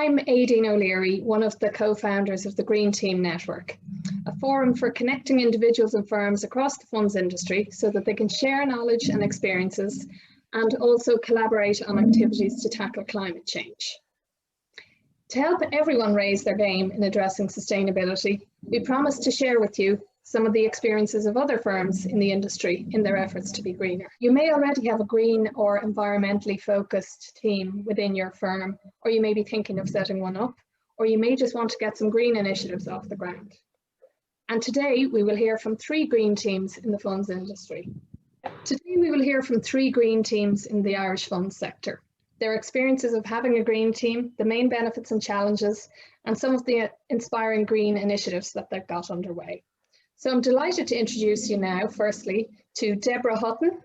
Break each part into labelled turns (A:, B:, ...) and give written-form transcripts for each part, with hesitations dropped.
A: I'm Aedín O'Leary, one of the co-founders of the Green Team Network, a forum for connecting individuals and firms across the funds industry so that they can share knowledge and experiences and also collaborate on activities to tackle climate change. To help everyone raise their game in addressing sustainability, we promise to share with you some of the experiences of other firms in the industry in their efforts to be greener. You may already have a green or environmentally focused team within your firm, or you may be thinking of setting one up, or you may just want to get some green initiatives off the ground. And today we will hear from 3 green teams in the funds industry. Today we will hear from 3 green teams in the Irish funds sector, their experiences of having a green team, the main benefits and challenges, and some of the inspiring green initiatives that they've got underway. So I'm delighted to introduce you now, firstly, to Deborah Hutton,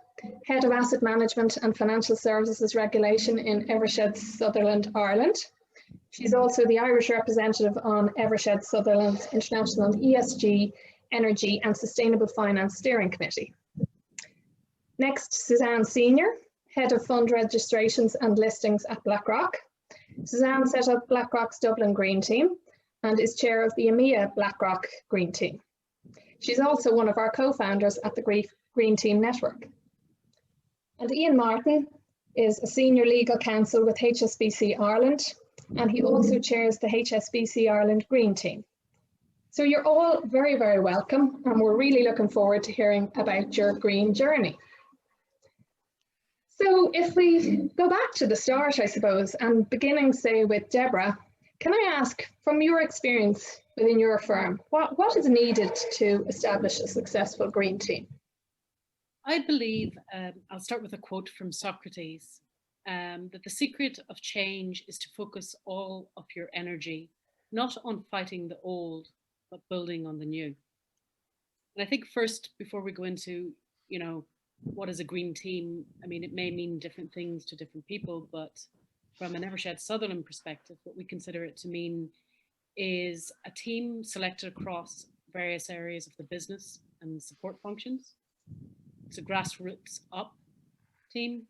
A: Head of Asset Management and Financial Services Regulation in Eversheds Sutherland, Ireland. She's also the Irish representative on Eversheds Sutherland's International ESG, Energy and Sustainable Finance Steering Committee. Next, Suzanne Senior, Head of Fund Registrations and Listings at BlackRock. Suzanne set up BlackRock's Dublin Green Team and is chair of the EMEA BlackRock Green Team. She's also one of our co-founders at the Green Team Network. And Ian Martin is a senior legal counsel with HSBC Ireland, and he also chairs the HSBC Ireland Green Team. So you're all very, very welcome, and we're really looking forward to hearing about your green journey. So if we go back to the start, I suppose, and beginning, say, with Deborah, can I ask, from your experience within your firm, what is needed to establish a successful green team?
B: I believe, I'll start with a quote from Socrates, that the secret of change is to focus all of your energy, not on fighting the old, but building on the new. And I think first, before we go into, what is a green team? I mean, it may mean different things to different people, but from an Eversheds Sutherland perspective, what we consider it to mean is a team selected across various areas of the business and support functions. It's a grassroots up team.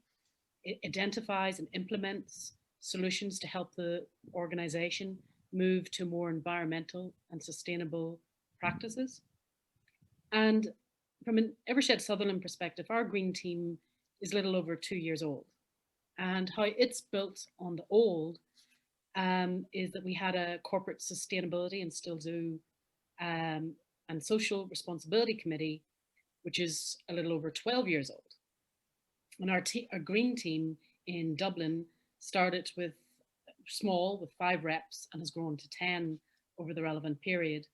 B: It identifies and implements solutions to help the organization move to more environmental and sustainable practices. And from an Eversheds Sutherland perspective, our green team is a little over 2 years old. And how it's built on the old is that we had a corporate sustainability and still do, and social responsibility committee, which is a little over 12 years old. And our green team in Dublin started with small, with 5 reps, and has grown to 10 over the relevant period.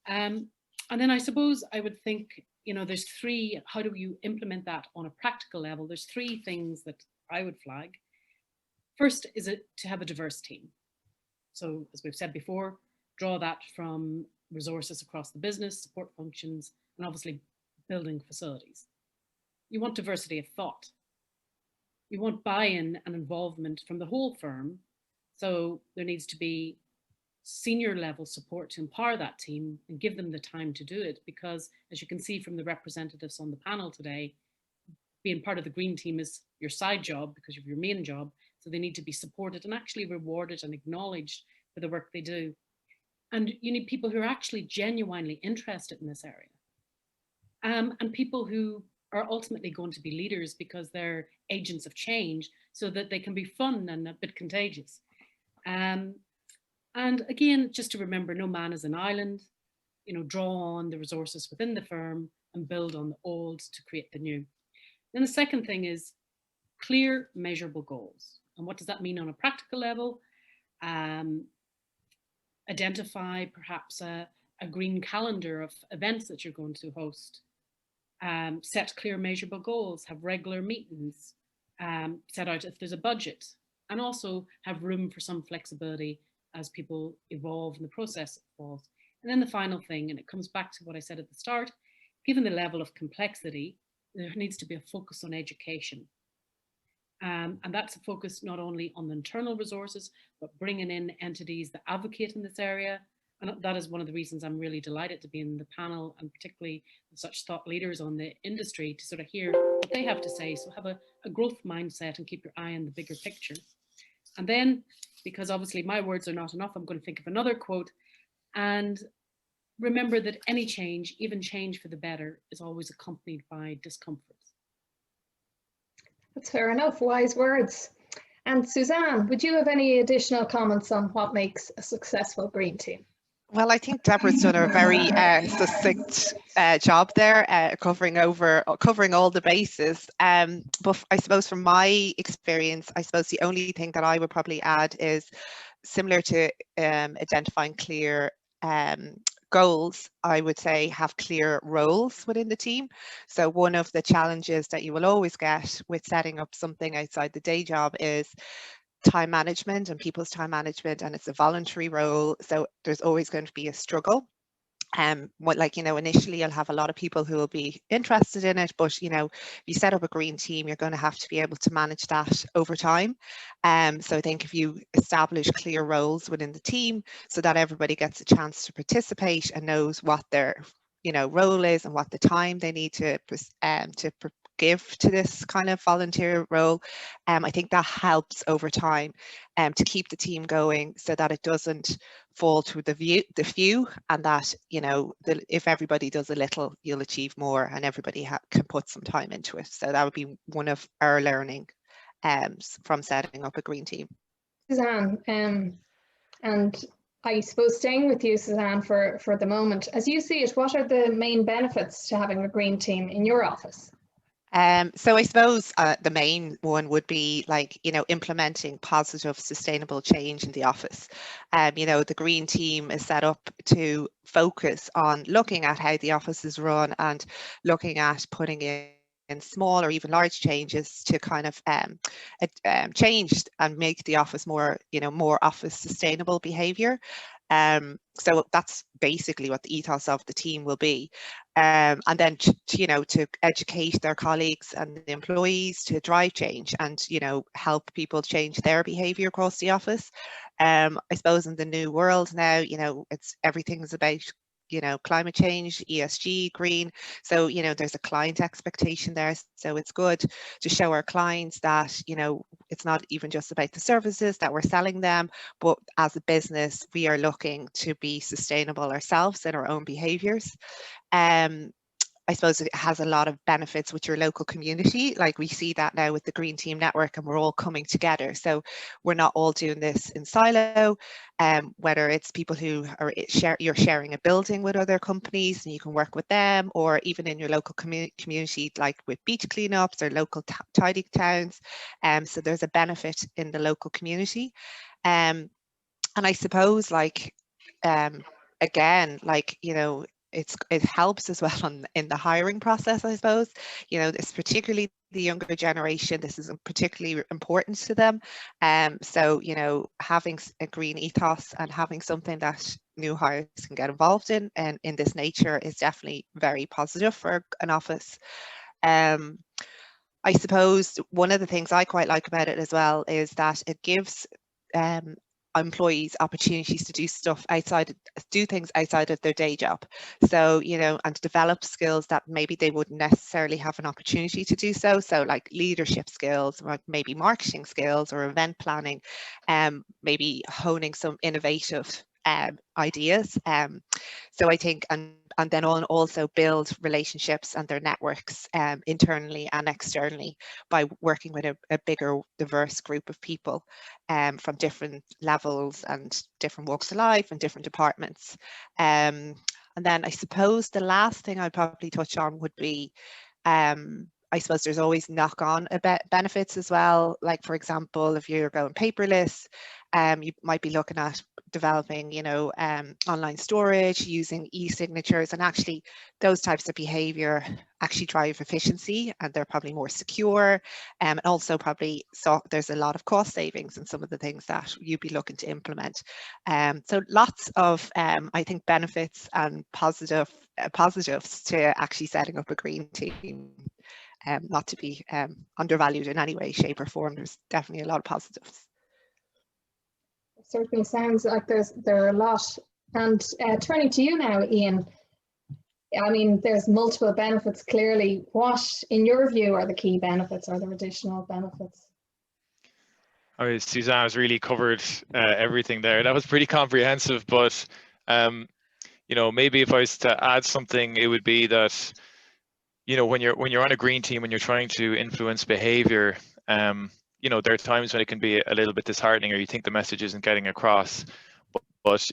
B: And then I suppose I would think, there's 3, how do you implement that on a practical level? There's 3 things that I would flag. First is it to have a diverse team. So as we've said before, draw that from resources across the business, support functions, and obviously building facilities. You want diversity of thought. You want buy-in and involvement from the whole firm. So there needs to be senior level support to empower that team and give them the time to do it, because as you can see from the representatives on the panel today, being part of the green team is your side job because of your main job. So they need to be supported and actually rewarded and acknowledged for the work they do. And you need people who are actually genuinely interested in this area. And people who are ultimately going to be leaders because they're agents of change, so that they can be fun and a bit contagious. And again, just to remember, no man is an island. Draw on the resources within the firm and build on the old to create the new. Then the second thing is clear, measurable goals. And what does that mean on a practical level? Identify perhaps a green calendar of events that you're going to host. Set clear, measurable goals, have regular meetings, set out if there's a budget, and also have room for some flexibility as people evolve and the process evolves. And then the final thing, and it comes back to what I said at the start, given the level of complexity, there needs to be a focus on education. And that's a focus not only on the internal resources, but bringing in entities that advocate in this area. And that is one of the reasons I'm really delighted to be in the panel, and particularly such thought leaders on the industry, to sort of hear what they have to say. So have a growth mindset and keep your eye on the bigger picture. And then because obviously my words are not enough. I'm going to think of another quote. And remember that any change, even change for the better, is always accompanied by discomfort.
A: That's fair enough. Wise words. And Suzanne, would you have any additional comments on what makes a successful green team?
C: Well, I think Deborah's done a very succinct job there, covering all the bases. But I suppose from my experience, I suppose the only thing that I would probably add is similar to identifying clear goals, I would say have clear roles within the team. So one of the challenges that you will always get with setting up something outside the day job is time management and people's time management, and it's a voluntary role, so there's always going to be a struggle. Initially you'll have a lot of people who will be interested in it, but if you set up a green team, you're going to have to be able to manage that over time. So I think if you establish clear roles within the team so that everybody gets a chance to participate and knows what their role is and what the time they need to give to this kind of volunteer role, I think that helps over time to keep the team going, so that it doesn't fall to the few, and that if everybody does a little, you'll achieve more, and everybody can put some time into it. So that would be one of our learning from setting up a green team.
A: Suzanne, and I suppose staying with you, Suzanne, for the moment, as you see it, what are the main benefits to having a green team in your office?
C: So I suppose the main one would be implementing positive, sustainable change in the office. The green team is set up to focus on looking at how the office is run and looking at putting in small or even large changes to kind of change and make the office more office sustainable behavior. So that's basically what the ethos of the team will be. And then to educate their colleagues and the employees to drive change and help people change their behavior across the office. I suppose in the new world now, everything's about climate change, ESG, green. So, there's a client expectation there. So it's good to show our clients that, it's not even just about the services that we're selling them, but as a business, we are looking to be sustainable ourselves in our own behaviors. I suppose it has a lot of benefits with your local community. Like we see that now with the Green Team Network, and we're all coming together. So we're not all doing this in silo, whether it's people who are you're sharing a building with other companies and you can work with them, or even in your local community, like with beach cleanups or local tidy towns. So there's a benefit in the local community. And I suppose again, it helps as well in the hiring process, I suppose. It's particularly the younger generation, this is particularly important to them. So, having a green ethos and having something that new hires can get involved in and in this nature is definitely very positive for an office. I suppose one of the things I quite like about it as well is that it gives employees opportunities to do things outside of their day job. So, and develop skills that maybe they wouldn't necessarily have an opportunity to do so. So like leadership skills, or maybe marketing skills or event planning, maybe honing some innovative ideas. So I think, and then also build relationships and their networks internally and externally by working with a bigger, diverse group of people from different levels and different walks of life and different departments. And then I suppose the last thing I'd probably touch on would be, I suppose there's always knock-on benefits as well. Like, for example, if you're going paperless, you might be looking at developing, online storage, using e-signatures, and actually those types of behavior actually drive efficiency, and they're probably more secure. And also probably, so there's a lot of cost savings in some of the things that you'd be looking to implement. So lots of, I think, benefits and positives to actually setting up a green team. Not to be undervalued in any way, shape or form. There's definitely a lot of positives.
A: It certainly sounds like there are a lot. And turning to you now, Aedín, I mean, there's multiple benefits clearly. What, in your view, are the key benefits? Are there additional benefits?
D: Suzanne has really covered everything there. That was pretty comprehensive, but maybe if I was to add something, it would be that, when you're on a green team and you're trying to influence behavior, there are times when it can be a little bit disheartening, or you think the message isn't getting across. But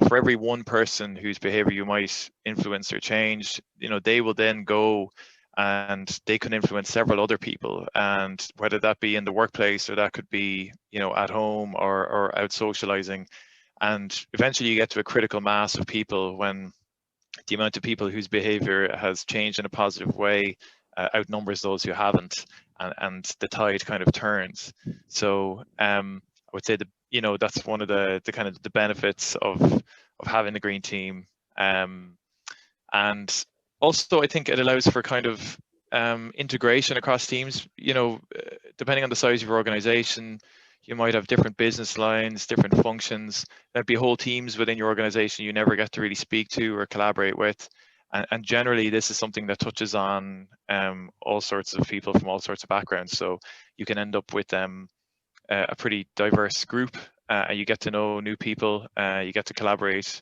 D: for every one person whose behavior you might influence or change, they will then go and they can influence several other people, and whether that be in the workplace or that could be at home or out socializing. And eventually you get to a critical mass of people when the amount of people whose behavior has changed in a positive way outnumbers those who haven't, and the tide kind of turns. So I would say that that's one of the kind of the benefits of having the green team. And also I think it allows for kind of integration across teams. Depending on the size of your organization, you might have different business lines, different functions. There'd be whole teams within your organization you never get to really speak to or collaborate with. And generally, this is something that touches on all sorts of people from all sorts of backgrounds. So you can end up with a pretty diverse group. You get to know new people. You get to collaborate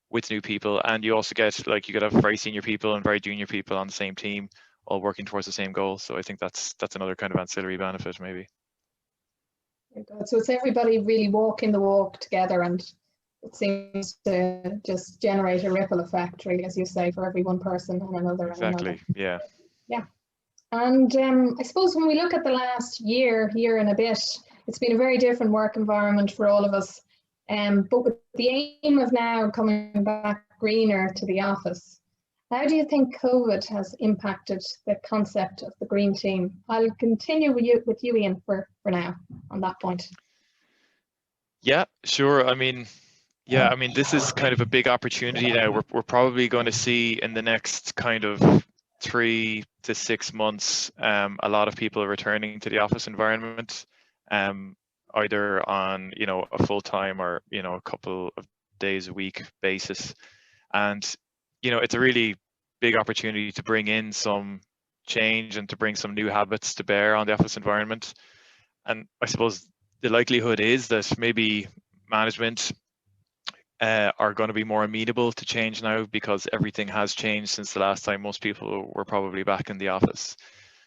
D: with new people, and you also get you could have very senior people and very junior people on the same team, all working towards the same goal. So I think that's another kind of ancillary benefit, maybe.
A: So it's everybody really walking the walk together, and it seems to just generate a ripple effect, really, as you say, for every one person and another.
D: Exactly.
A: And
D: another.
A: Yeah. And I suppose when we look at the last year and a bit, it's been a very different work environment for all of us. But with the aim of now coming back greener to the office, how do you think COVID has impacted the concept of the green team? I'll continue with you, Ian, for now on that point.
D: Yeah, sure. I mean, this is kind of a big opportunity now. We're probably going to see in the next kind of 3 to 6 months, a lot of people are returning to the office environment, either on a full-time or a couple of days a week basis. And it's a really big opportunity to bring in some change and to bring some new habits to bear on the office environment. And I suppose the likelihood is that maybe management are going to be more amenable to change now, because everything has changed since the last time most people were probably back in the office.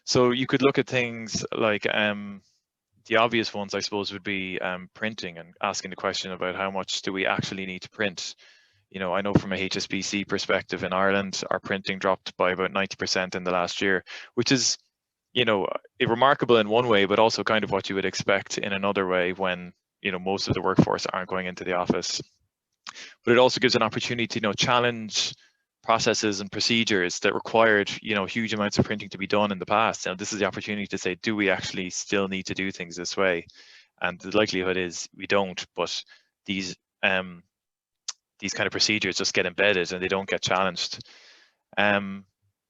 D: So you could look at things like the obvious ones, I suppose, would be printing, and asking the question about how much do we actually need to print. I know from a HSBC perspective in Ireland, our printing dropped by about 90% in the last year, which is, remarkable in one way, but also kind of what you would expect in another way when, most of the workforce aren't going into the office. But it also gives an opportunity to, challenge processes and procedures that required, huge amounts of printing to be done in the past. This is the opportunity to say, do we actually still need to do things this way? And the likelihood is we don't, but these kind of procedures just get embedded and they don't get challenged.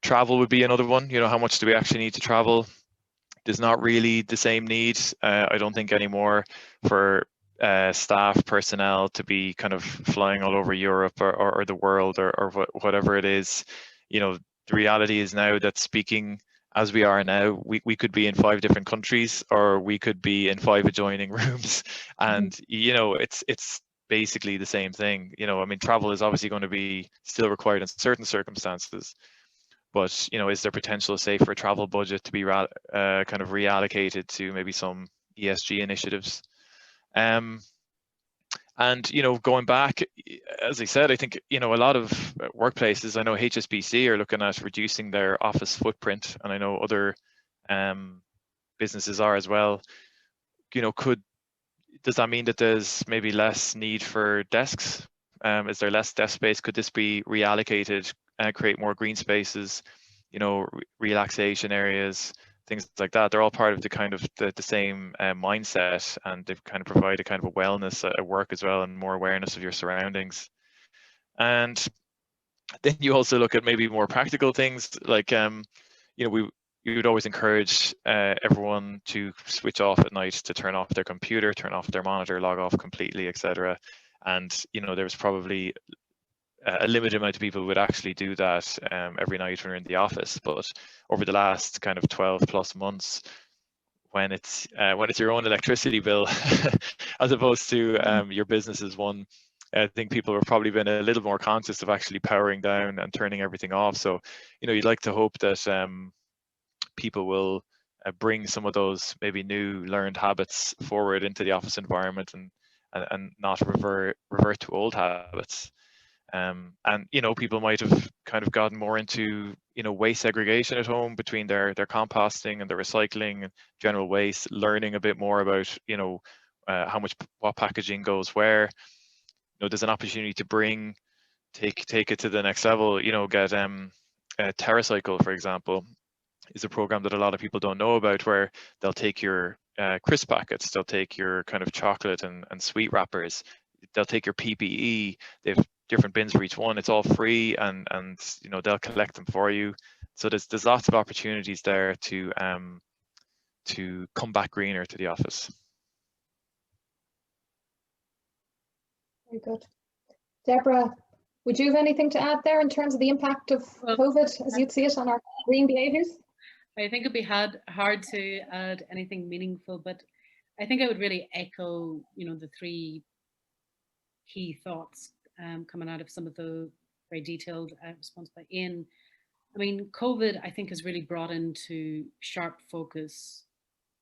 D: Travel would be another one. How much do we actually need to travel? There's not really the same need, I don't think, anymore for staff personnel to be kind of flying all over Europe or the world or whatever it is. The reality is now that, speaking as we are now, we could be in 5 different countries, or we could be in 5 adjoining rooms, and it's basically the same thing. Travel is obviously going to be still required in certain circumstances, but is there potential, say, for a travel budget to be kind of reallocated to maybe some ESG initiatives? And going back, as I said, I think a lot of workplaces, I know HSBC are looking at reducing their office footprint, and I know other businesses are as well. Does that mean that there's maybe less need for desks? Is there less desk space? Could this be reallocated and create more green spaces, relaxation areas, things like that? They're all part of the kind of the same mindset, and they kind of provide a kind of a wellness at work as well, and more awareness of your surroundings. And then you also look at maybe more practical things like, we would always encourage everyone to switch off at night, to turn off their computer, turn off their monitor, log off completely, etc. And there was probably a limited amount of people who would actually do that every night when we're in the office. But over the last kind of 12 plus months, when it's your own electricity bill as opposed to your business's one. I think people have probably been a little more conscious of actually powering down and turning everything off. So, you'd like to hope that people will bring some of those maybe new learned habits forward into the office environment and not revert to old habits. And people might have kind of gotten more into waste segregation at home between their composting and their recycling and general waste, learning a bit more about what packaging goes where. There's an opportunity to take it to the next level. Get TerraCycle, for example, is a program that a lot of people don't know about, where they'll take your crisp packets, they'll take your kind of chocolate and sweet wrappers, they'll take your PPE. They've different bins for each one. It's all free, and they'll collect them for you. So there's lots of opportunities there to come back greener to the office.
A: Very good. Deborah, would you have anything to add there in terms of the impact of COVID as you'd see it on our green behaviours?
B: I think it'd be hard to add anything meaningful, but I think I would really echo, the three key thoughts coming out of some of the very detailed response by Aedín. I mean, COVID, I think, has really brought into sharp focus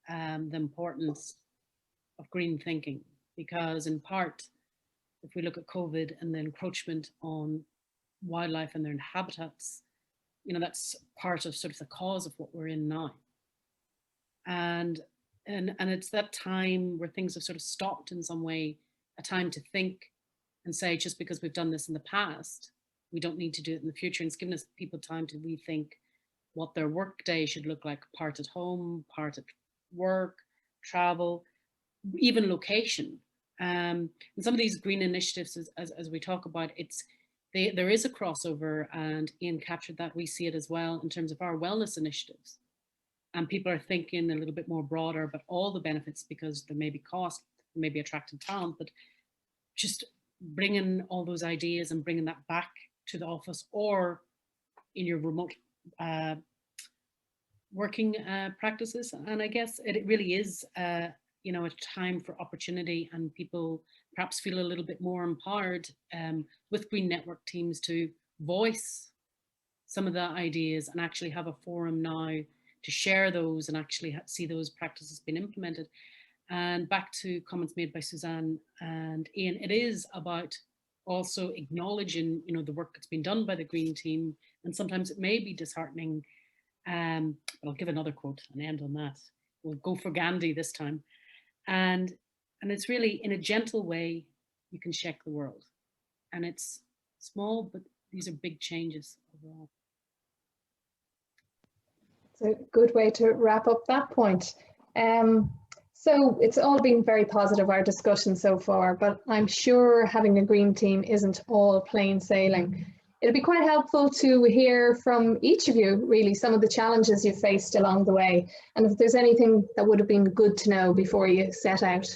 B: the importance of green thinking, because in part, if we look at COVID and the encroachment on wildlife and their habitats, that's part of sort of the cause of what we're in now. And it's that time where things have sort of stopped in some way, a time to think and say, just because we've done this in the past, we don't need to do it in the future. And it's given us people time to rethink what their work day should look like, part at home, part at work, travel, even location. And some of these green initiatives, as we talk about, there is a crossover, and Aedín captured that. We see it as well in terms of our wellness initiatives. And people are thinking a little bit more broader about all the benefits, because there may be cost, there may be attracting talent, but just bringing all those ideas and bringing that back to the office or in your remote working practices. And I guess it really is a time for opportunity, and people perhaps feel a little bit more empowered with green network teams to voice some of the ideas and actually have a forum now to share those and actually see those practices being implemented. And back to comments made by Suzanne and Aedín, it is about also acknowledging, the work that's been done by the green team, and sometimes it may be disheartening. But I'll give another quote and end on that. We'll go for Gandhi this time. And it's really, in a gentle way, you can shake the world. And it's small, but these are big changes overall.
A: It's a good way to wrap up that point. So it's all been very positive, our discussion so far, but I'm sure having a green team isn't all plain sailing. It'd be quite helpful to hear from each of you, really, some of the challenges you've faced along the way, and if there's anything that would have been good to know before you set out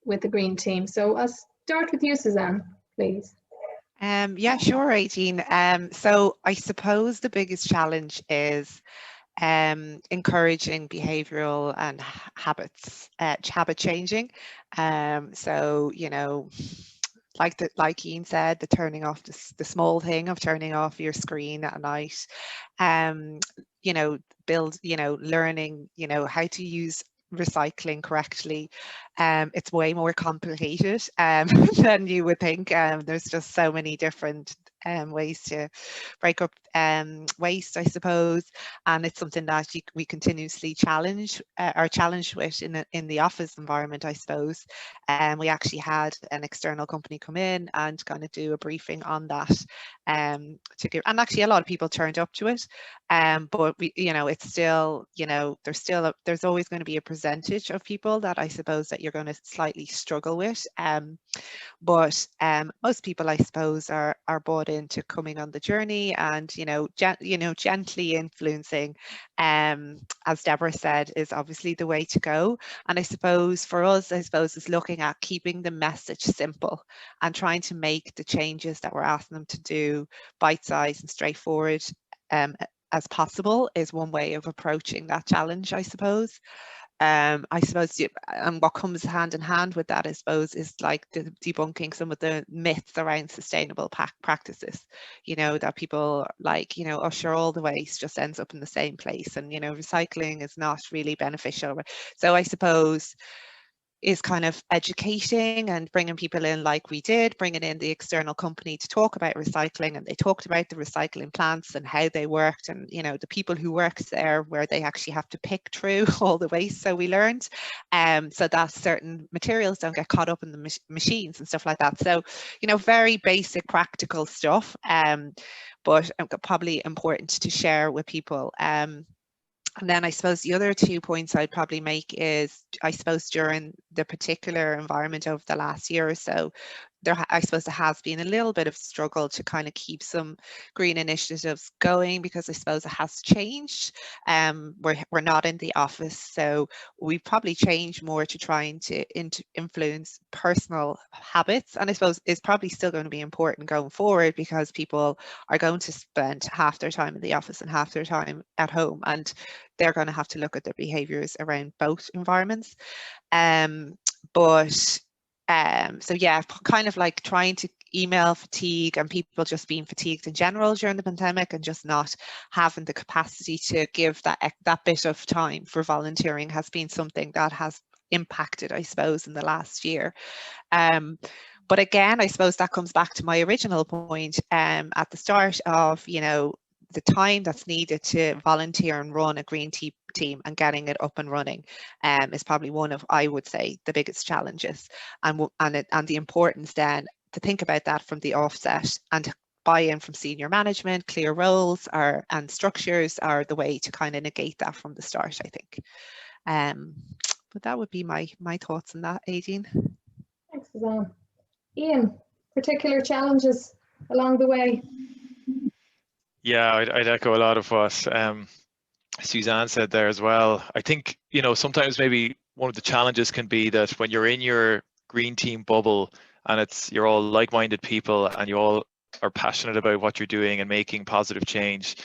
A: with the green team. So I'll start with you, Suzanne, please.
C: Yeah, sure, Aedín. So I suppose the biggest challenge is encouraging behavioural and habit changing. So, like Aedín said, the turning off the small thing of turning off your screen at night, learning, how to use recycling correctly. It's way more complicated than you would think. There's just so many different ways to break up waste, I suppose, and it's something that we continuously challenge with in the office environment, I suppose. We actually had an external company come in and kind of do a briefing on that, and actually a lot of people turned up to it, but it's still, there's always going to be a percentage of people that I suppose that you're going to slightly struggle with, but most people, I suppose, are bought into coming on the journey and gently influencing, as Deborah said, is obviously the way to go. And I suppose for us, is looking at keeping the message simple and trying to make the changes that we're asking them to do bite-sized and straightforward as possible is one way of approaching that challenge, I suppose. I suppose, and what comes hand in hand with that, I suppose, is like debunking some of the myths around sustainable practices. You know, that people like, you know, oh sure, all the waste just ends up in the same place, and you know, recycling is not really beneficial. So I suppose is kind of educating and bringing people in, like we did, bringing in the external company to talk about recycling, and they talked about the recycling plants and how they worked, and you know, the people who worked there, where they actually have to pick through all the waste, so we learned so that certain materials don't get caught up in the machines and stuff like that. So you know, very basic practical stuff, but probably important to share with people. And then I suppose the other 2 points I'd probably make is, I suppose during the particular environment over the last year or so, I suppose there has been a little bit of struggle to kind of keep some green initiatives going, because I suppose it has changed. We're not in the office, so we probably changed more to trying to influence personal habits, and I suppose it's probably still going to be important going forward, because people are going to spend half their time in the office and half their time at home, and they're going to have to look at their behaviours around both environments. So yeah, kind of like trying to email fatigue and people just being fatigued in general during the pandemic, and just not having the capacity to give that bit of time for volunteering has been something that has impacted, I suppose, in the last year. But again, I suppose that comes back to my original point at the start of, you know, the time that's needed to volunteer and run a green team and getting it up and running is probably one of, I would say, the biggest challenges, and the importance then to think about that from the offset, and buy-in from senior management, clear roles and structures are the way to kind of negate that from the start, I think. But that would be my thoughts on that, Aedín.
A: Thanks, Suzanne. Ian, particular challenges along the way?
D: Yeah, I'd echo a lot of what Suzanne said there as well. I think, you know, sometimes maybe one of the challenges can be that when you're in your green team bubble and you're all like-minded people and you all are passionate about what you're doing and making positive change,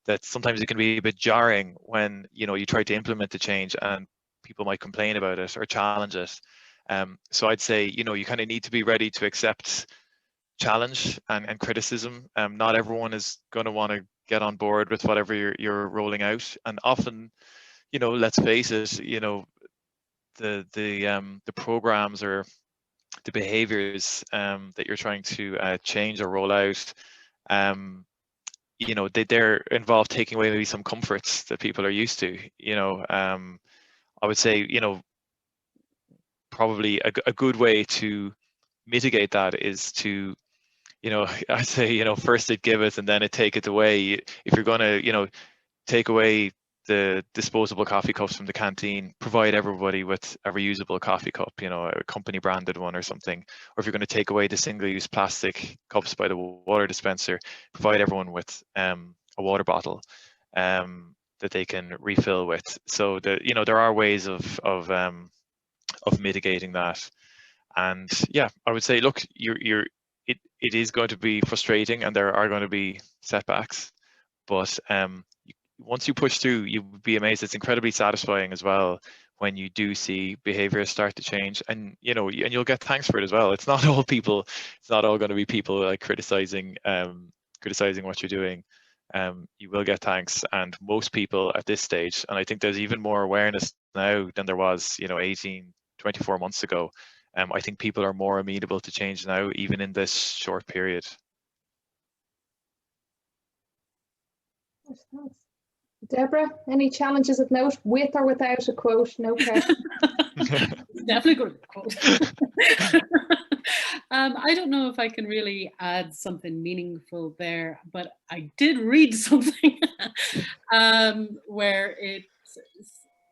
D: that sometimes it can be a bit jarring when, you know, you try to implement the change and people might complain about it or challenge it. So I'd say, you know, you kind of need to be ready to accept challenge and criticism. Not everyone is going to want to get on board with whatever you're rolling out, and often, you know, let's face it, you know, the programs or the behaviors that you're trying to change or roll out, you know, they're involved taking away maybe some comforts that people are used to. You know, I would say, you know, probably a good way to mitigate that is to, you know, I say, you know, first it giveth and then it taketh away. If you're going to, you know, take away the disposable coffee cups from the canteen, provide everybody with a reusable coffee cup, you know, a company branded one or something. Or if you're going to take away the single-use plastic cups by the water dispenser, provide everyone with a water bottle that they can refill with. So you know, there are ways of mitigating that. And yeah, I would say, look, it is going to be frustrating and there are going to be setbacks, but once you push through, you would be amazed. It's incredibly satisfying as well when you do see behaviors start to change, and you know, and you'll get thanks for it as well. It's not all people. It's not all going to be people like criticizing what you're doing. You will get thanks, and most people at this stage, and I think there's even more awareness now than there was, you know, 24 months ago. I think people are more amenable to change now, even in this short period.
A: Deborah, any challenges of note, with or without a quote? No pressure.
B: Definitely good with a quote. I don't know if I can really add something meaningful there, but I did read something where it's,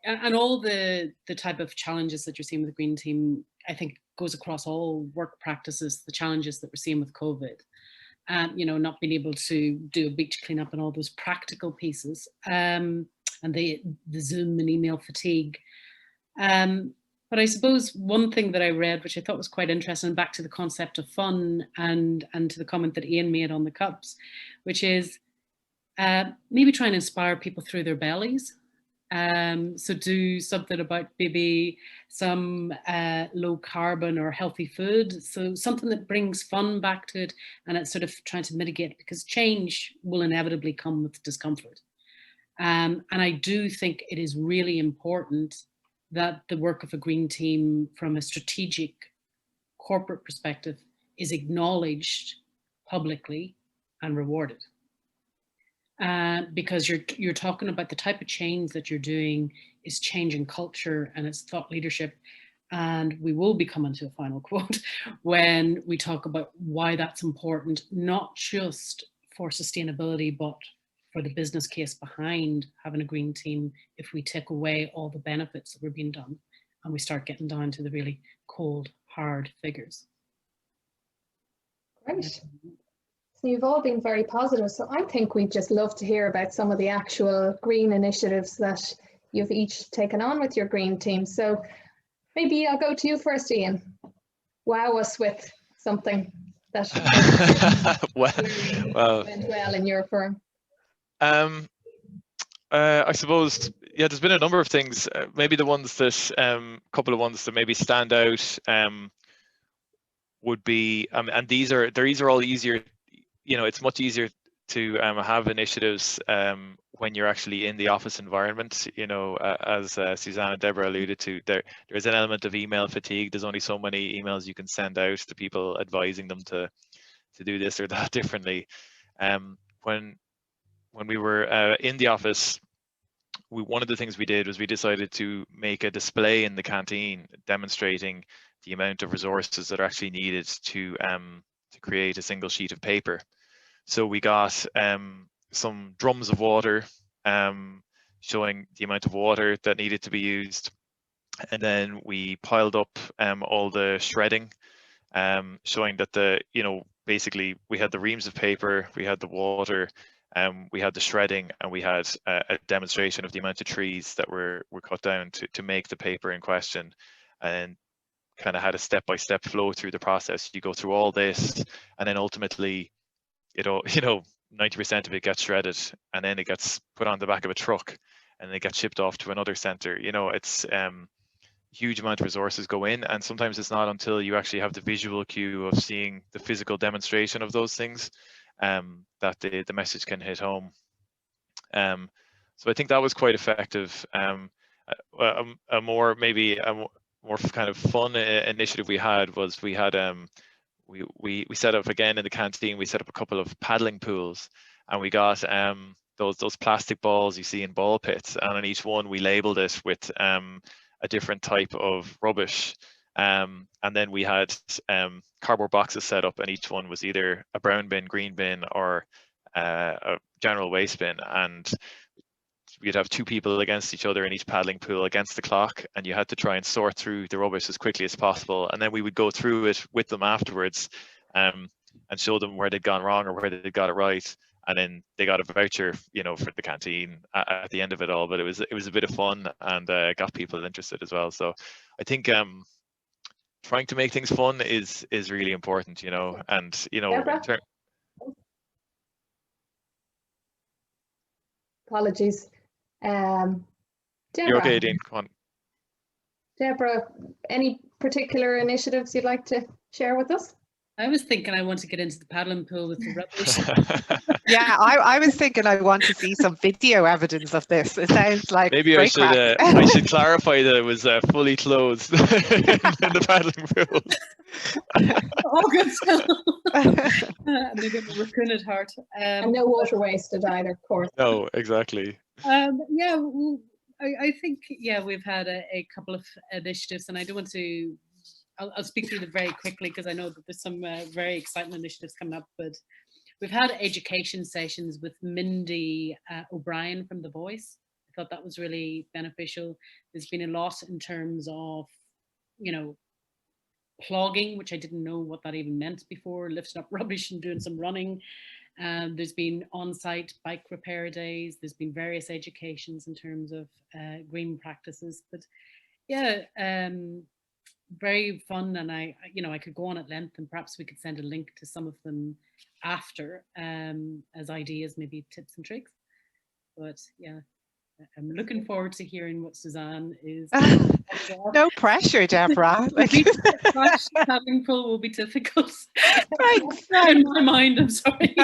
B: and all the type of challenges that you're seeing with the Green Team, I think goes across all work practices, the challenges that we're seeing with COVID. You know, not being able to do a beach cleanup and all those practical pieces, and the Zoom and email fatigue. But I suppose one thing that I read, which I thought was quite interesting, back to the concept of fun and to the comment that Ian made on the cups, which is maybe try and inspire people through their bellies. So do something about maybe some low carbon or healthy food. So something that brings fun back to it, and it's sort of trying to mitigate, because change will inevitably come with discomfort. And I do think it is really important that the work of a green team from a strategic corporate perspective is acknowledged publicly and rewarded. Because you're talking about the type of change that you're doing is changing culture and it's thought leadership. And we will be coming to a final quote when we talk about why that's important, not just for sustainability, but for the business case behind having a green team. If we take away all the benefits that were being done and we start getting down to the really cold, hard figures.
A: Great. So you've all been very positive. So I think we'd just love to hear about some of the actual green initiatives that you've each taken on with your green team. So maybe I'll go to you first, Aedín. Wow us with something that went well in your firm.
D: I suppose, yeah, there's been a number of things. Maybe the ones that, couple of ones that maybe stand out would be, and these are all easier. You know, it's much easier to have initiatives when you're actually in the office environment. You know, as Suzanne and Deborah alluded to, there's an element of email fatigue. There's only so many emails you can send out to people advising them to do this or that differently. When we were in the office, one of the things we did was we decided to make a display in the canteen demonstrating the amount of resources that are actually needed to create a single sheet of paper. So we got some drums of water showing the amount of water that needed to be used, and then we piled up all the shredding, showing that basically we had the reams of paper, we had the water, we had the shredding, and we had a demonstration of the amount of trees that were cut down to make the paper in question, and kind of had a step-by-step flow through the process. You go through all this, and then ultimately, 90% of it gets shredded, and then it gets put on the back of a truck, and it gets shipped off to another center. It's huge amount of resources go in, and sometimes it's not until you actually have the visual cue of seeing the physical demonstration of those things that the message can hit home. So I think that was quite effective. A more kind of fun initiative we had was we set up, again in the canteen, we set up a couple of paddling pools, and we got those plastic balls you see in ball pits, and on each one we labeled it with a different type of rubbish, and then we had cardboard boxes set up, and each one was either a brown bin, green bin, or a general waste bin, and we'd have two people against each other in each paddling pool against the clock, and you had to try and sort through the rubbish as quickly as possible, and then we would go through it with them afterwards and show them where they'd gone wrong or where they got it right, and then they got a voucher for the canteen at the end of it all. But it was a bit of fun, and got people interested as well. So I think trying to make things fun is really important, and
A: apologies. Deborah.
D: You're okay, Aedín. Come on.
A: Deborah, any particular initiatives you'd like to share with us?
B: I was thinking I want to get into the paddling pool with the rubbish.
C: Yeah, I was thinking I want to see some video evidence of this. It sounds like
D: maybe I should clarify that it was fully closed in the paddling pool.
B: Oh, good stuff. Maybe a raccoon at heart.
A: And no water wasted either, of course.
D: No, exactly.
B: Yeah, I think we've had a couple of initiatives, and I don't want to. I'll speak through them very quickly because I know that there's some very exciting initiatives coming up. But we've had education sessions with Mindy O'Brien from The Voice. I thought that was really beneficial. There's been a lot in terms of, plogging, which I didn't know what that even meant before, lifting up rubbish and doing some running. There's been on-site bike repair days. There's been various educations in terms of green practices. But yeah, very fun, and I could go on at length, and perhaps we could send a link to some of them after as ideas, maybe tips and tricks. But yeah, I'm looking forward to hearing what Suzanne is.
C: No pressure, Deborah. Like,
B: having full will be difficult.
C: Thanks.
B: In my mind, I'm sorry.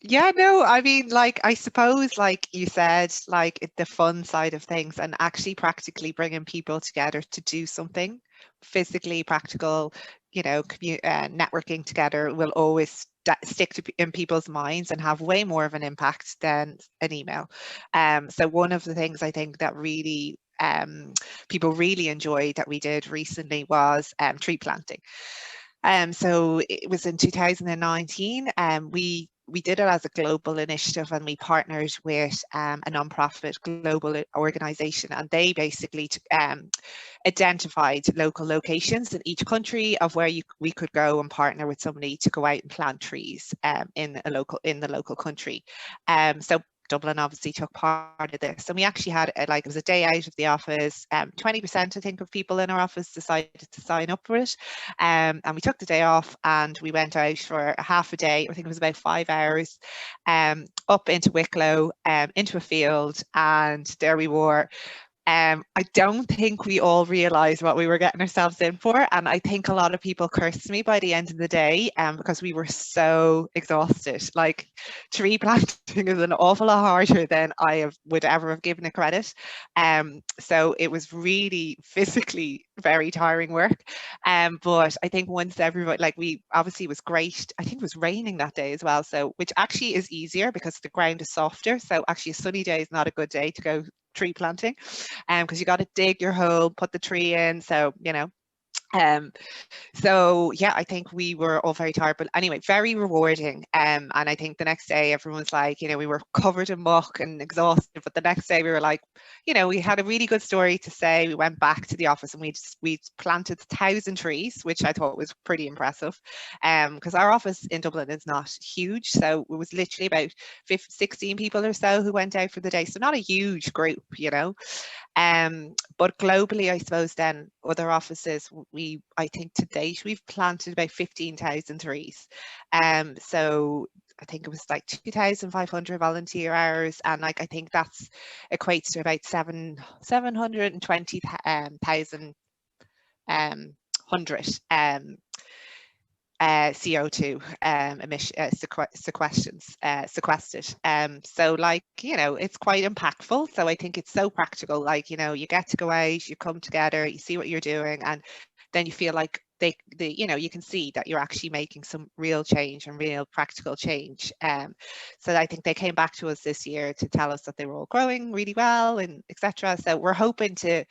C: Yeah, no, I mean, like, I suppose, like you said, like the fun side of things, and actually practically bringing people together to do something physically practical, you know, networking together will always stick in people's minds and have way more of an impact than an email. So one of the things I think that really people really enjoyed that we did recently was tree planting. So it was in 2019, we did it as a global initiative, and we partnered with a nonprofit global organization, and they basically identified local locations in each country of where we could go and partner with somebody to go out and plant trees in the local country. So Dublin obviously took part of this, and we actually had it was a day out of the office. 20% I think of people in our office decided to sign up for it, and we took the day off and we went out for a half a day. I think it was about 5 hours, up into Wicklow, into a field, and there we were. I don't think we all realised what we were getting ourselves in for, and I think a lot of people cursed me by the end of the day because we were so exhausted. Like, tree planting is an awful lot harder than I would ever have given it credit. So it was really physically very tiring work. But I think once everybody, like, we obviously, it was great. I think it was raining that day as well, so which actually is easier because the ground is softer. So actually a sunny day is not a good day to go tree planting, because you got to dig your hole, put the tree in, so you know. So yeah, I think we were all very tired, but anyway, very rewarding. And I think the next day everyone's like, you know, we were covered in muck and exhausted, but the next day we were like, you know, we had a really good story to say. We went back to the office and we planted 1,000 trees, which I thought was pretty impressive, because our office in Dublin is not huge, so it was literally about 16 people or so who went out for the day, so not a huge group, you know. But globally, I suppose then other offices, I think to date we've planted about 15,000 trees. So I think it was like 2,500 volunteer hours, and like I think that's equates to about 720,000 CO2 emission sequestered. So like, you know, it's quite impactful. So I think it's so practical. Like, you know, you get to go out, you come together, you see what you're doing, and then you feel like they you know, you can see that you're actually making some real change and real practical change. So I think they came back to us this year to tell us that they were all growing really well and etc. So we're hoping to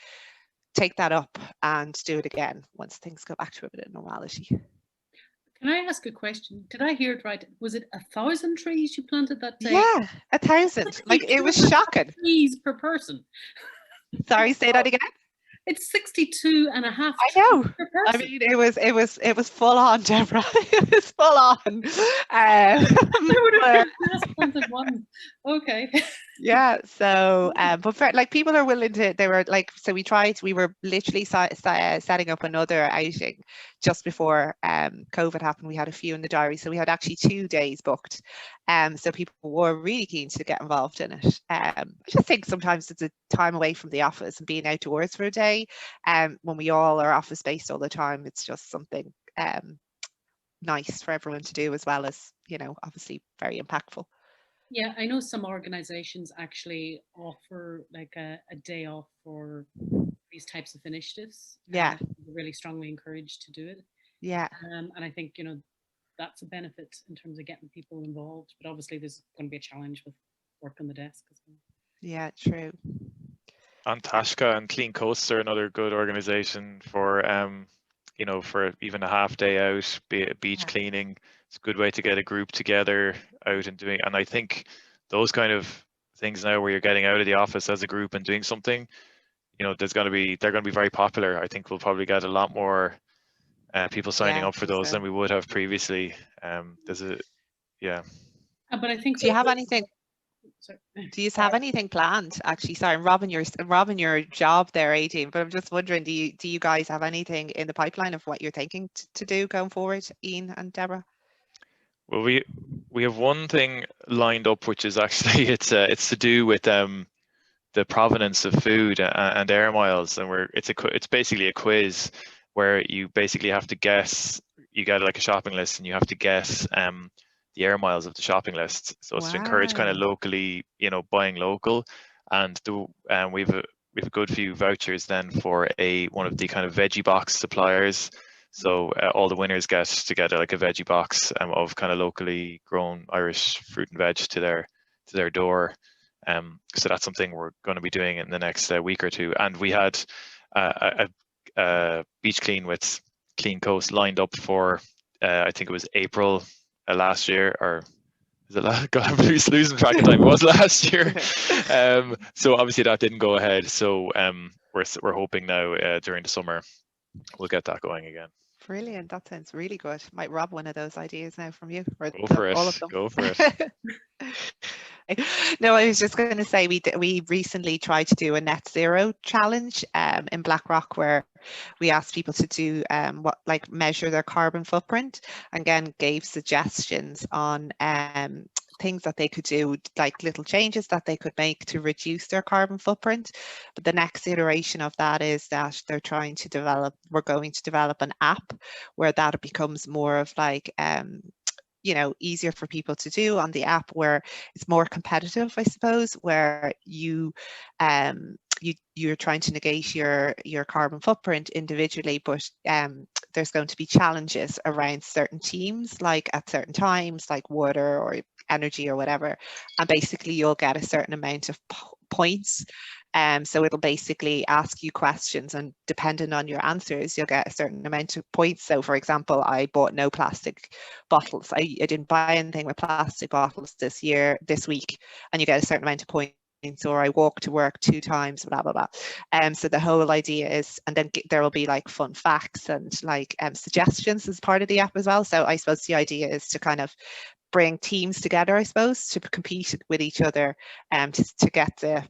C: take that up and do it again once things go back to a bit of normality.
B: Can I ask a question? Did I hear it right? Was it 1,000 trees you planted that day?
C: Yeah, 1,000. Like, it was shocking.
B: Trees per person.
C: Sorry, say that again.
B: It's 62 and a half.
C: I know. I mean, it was full on, Deborah. It was full on.
B: Okay.
C: Yeah. So, but for, like, people are willing to. They were like, so we were literally setting up another outing just before COVID happened. We had a few in the diary, so we had actually 2 days booked. So people were really keen to get involved in it. I just think sometimes it's a time away from the office and being outdoors for a day. When we all are office based all the time, it's just something nice for everyone to do, as well as, you know, obviously very impactful.
B: Yeah, I know some organizations actually offer like a day off for these types of initiatives.
C: Yeah.
B: They're really strongly encouraged to do it.
C: Yeah.
B: And I think, you know, that's a benefit in terms of getting people involved, but obviously there's going to be a challenge with work on the desk as well.
C: Yeah, true.
D: And Tashka and Clean Coast are another good organization for you know, for even a half day out, beach cleaning. It's a good way to get a group together out and doing. And I think those kind of things now, where you're getting out of the office as a group and doing something, you know, they're going to be very popular. I think we'll probably get a lot more people signing up for those than we would have previously. But
B: I think.
C: Do you have anything? Do you have anything planned? Actually, sorry, I'm robbing your job there, Aedín, but I'm just wondering, do you guys have anything in the pipeline of what you're thinking to do going forward, Ian and Deborah?
D: Well, we have one thing lined up, which is actually it's to do with the provenance of food and air miles, and it's basically a quiz where you basically have to guess. You get like a shopping list, and you have to guess the air miles of the shopping list. So it's to encourage kind of
C: Wow.
D: locally, buying local, and we've a good few vouchers then for one of the kind of veggie box suppliers. So all the winners get to get like a veggie box of kind of locally grown Irish fruit and veg to their door. So that's something we're going to be doing in the next week or two. And we had a beach clean with Clean Coast lined up for I think it was April last year, or is it last? God, I'm losing track of time. It was last year. So obviously that didn't go ahead. So we're hoping now during the summer we'll get that going again.
C: Brilliant. That sounds really good. Might rob one of those ideas now from you, or
D: Go for it.
C: all of them.
D: Go for it.
C: No, I was just going to say we recently tried to do a net zero challenge in BlackRock, where we asked people to do measure their carbon footprint, and again gave suggestions on things that they could do, like little changes that they could make to reduce their carbon footprint. But the next iteration of that is that we're going to develop an app where that becomes more of like easier for people to do on the app, where it's more competitive, I suppose, where you're trying to negate your carbon footprint individually, but there's going to be challenges around certain teams, like at certain times, like water or energy or whatever, and basically you'll get a certain amount of points. So it'll basically ask you questions, and depending on your answers, you'll get a certain amount of points. So for example, I bought no plastic bottles. I didn't buy anything with plastic bottles this week, and you get a certain amount of points. Or I walk to work 2 times, blah blah blah. So the whole idea is, and then there will be like fun facts and like suggestions as part of the app as well. So I suppose the idea is to kind of bring teams together, I suppose, to compete with each other, to get the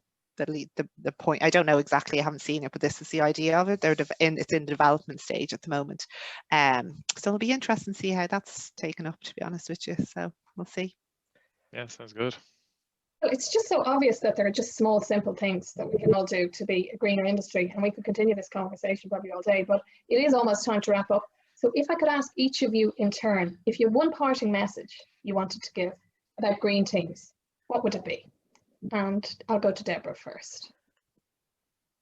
C: point. I don't know exactly, I haven't seen it, but this is the idea of it. It's in the development stage at the moment. So it'll be interesting to see how that's taken up, to be honest with you. So we'll see.
D: Yeah, sounds good.
A: Well, it's just so obvious that there are just small, simple things that we can all do to be a greener industry, and we could continue this conversation probably all day, but it is almost time to wrap up. So if I could ask each of you in turn, if you had one parting message you wanted to give about green teams, what would it be? And I'll go to Deborah first.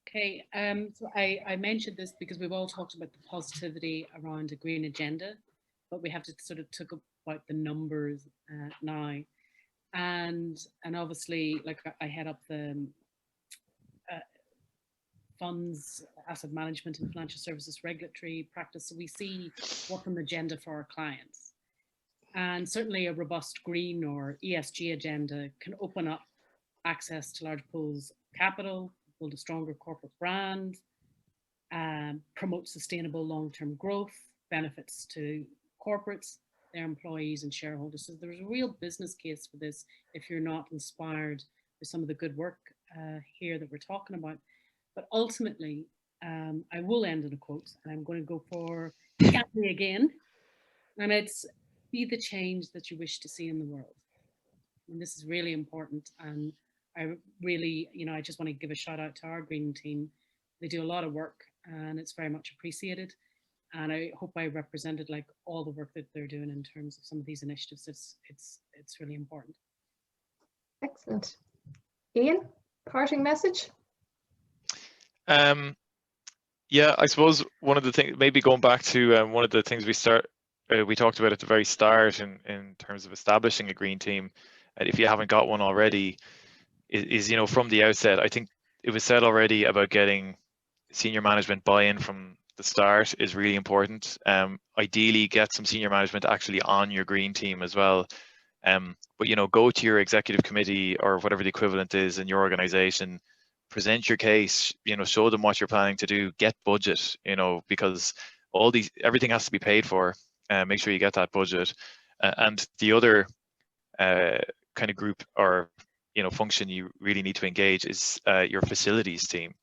B: Okay, so I mentioned this because we've all talked about the positivity around a green agenda, but we have to sort of talk about the numbers now. And obviously, like, I head up the funds, asset management and financial services regulatory practice. So we see what's on the agenda for our clients. And certainly a robust green or ESG agenda can open up access to large pools of capital, build a stronger corporate brand, promote sustainable long-term growth, benefits to corporates, their employees and shareholders. So there's a real business case for this if you're not inspired with some of the good work here that we're talking about. But ultimately, I will end in a quote, and I'm going to go for Gandhi again, and it's, be the change that you wish to see in the world. And this is really important, and I really, I just want to give a shout out to our green team. They do a lot of work, and it's very much appreciated. And I hope I represented like all the work that they're doing in terms of some of these initiatives. It's really important.
A: Excellent. Ian, parting message?
D: Yeah, I suppose one of the things, maybe going back to one of the things we talked about at the very start in terms of establishing a green team, and if you haven't got one already, is from the outset, I think it was said already about getting senior management buy-in from the start is really important. Ideally, get some senior management actually on your green team as well. But go to your executive committee or whatever the equivalent is in your organization, present your case, show them what you're planning to do, get budget, because everything has to be paid for. Make sure you get that budget. And the other kind of group or function you really need to engage is your facilities team,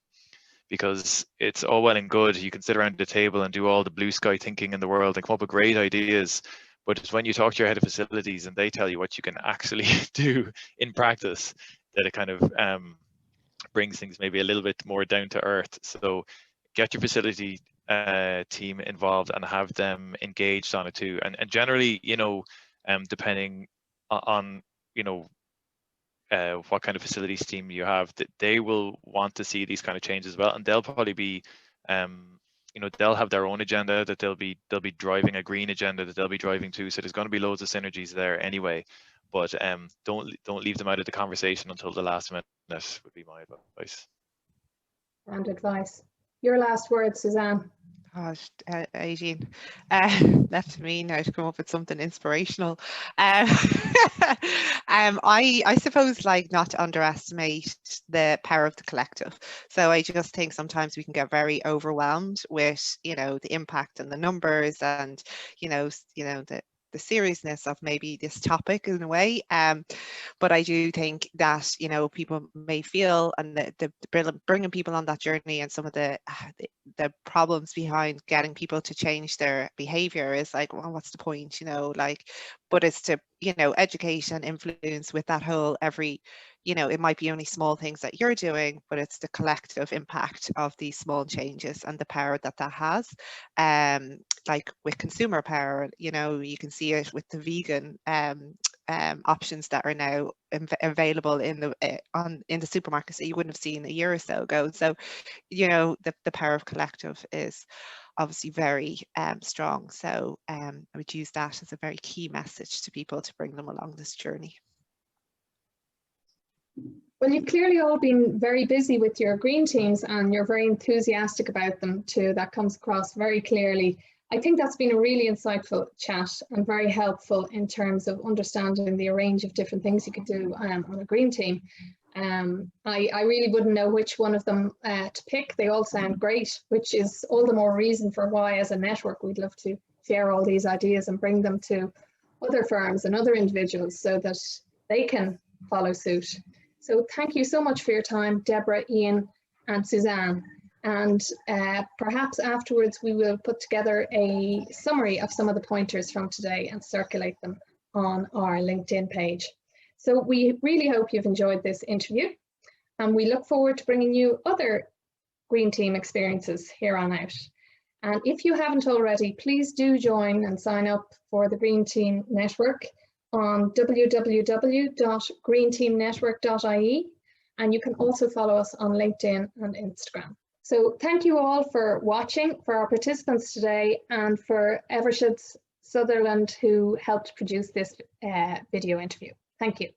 D: because it's all well and good, you can sit around the table and do all the blue sky thinking in the world and come up with great ideas, but it's when you talk to your head of facilities and they tell you what you can actually do in practice that it kind of brings things maybe a little bit more down to earth. So get your facility team involved and have them engaged on it too. And generally, you know, depending on, you know, what kind of facilities team you have, that they will want to see these kind of changes as well, and they'll probably be you know, they'll have their own agenda that they'll be driving, a green agenda that they'll be driving too. So there's going to be loads of synergies there anyway, but don't leave them out of the conversation until the last minute would be my advice.
A: And advice. Your last word, Suzanne.
C: Gosh, Aedín, left to me now to come up with something inspirational. I suppose, like, not to underestimate the power of the collective. So I just think sometimes we can get very overwhelmed with, you know, the impact and the numbers and, you know, the seriousness of maybe this topic in a way, but I do think that, you know, people may feel, and the bringing people on that journey and some of the problems behind getting people to change their behavior is like, well, what's the point, you know, like, but it's to, you know, educate and influence with that whole you know, it might be only small things that you're doing, but it's the collective impact of these small changes and the power that has. Like with consumer power, you know, you can see it with the vegan options that are now available in the supermarkets that you wouldn't have seen a year or so ago. So, you know, the power of collective is obviously very strong. So I would use that as a very key message to people to bring them along this journey.
A: Well, you've clearly all been very busy with your green teams and you're very enthusiastic about them too. That comes across very clearly. I think that's been a really insightful chat and very helpful in terms of understanding the range of different things you could do on a green team. I really wouldn't know which one of them to pick. They all sound great, which is all the more reason for why, as a network, we'd love to share all these ideas and bring them to other firms and other individuals so that they can follow suit. So thank you so much for your time, Deborah, Ian, and Suzanne. And perhaps afterwards we will put together a summary of some of the pointers from today and circulate them on our LinkedIn page. So we really hope you've enjoyed this interview, and we look forward to bringing you other Green Team experiences here on out. And if you haven't already, please do join and sign up for the Green Team Network on www.greenteamnetwork.ie, and you can also follow us on LinkedIn and Instagram. So thank you all for watching, for our participants today, and for Eversheds Sutherland, who helped produce this video interview. Thank you.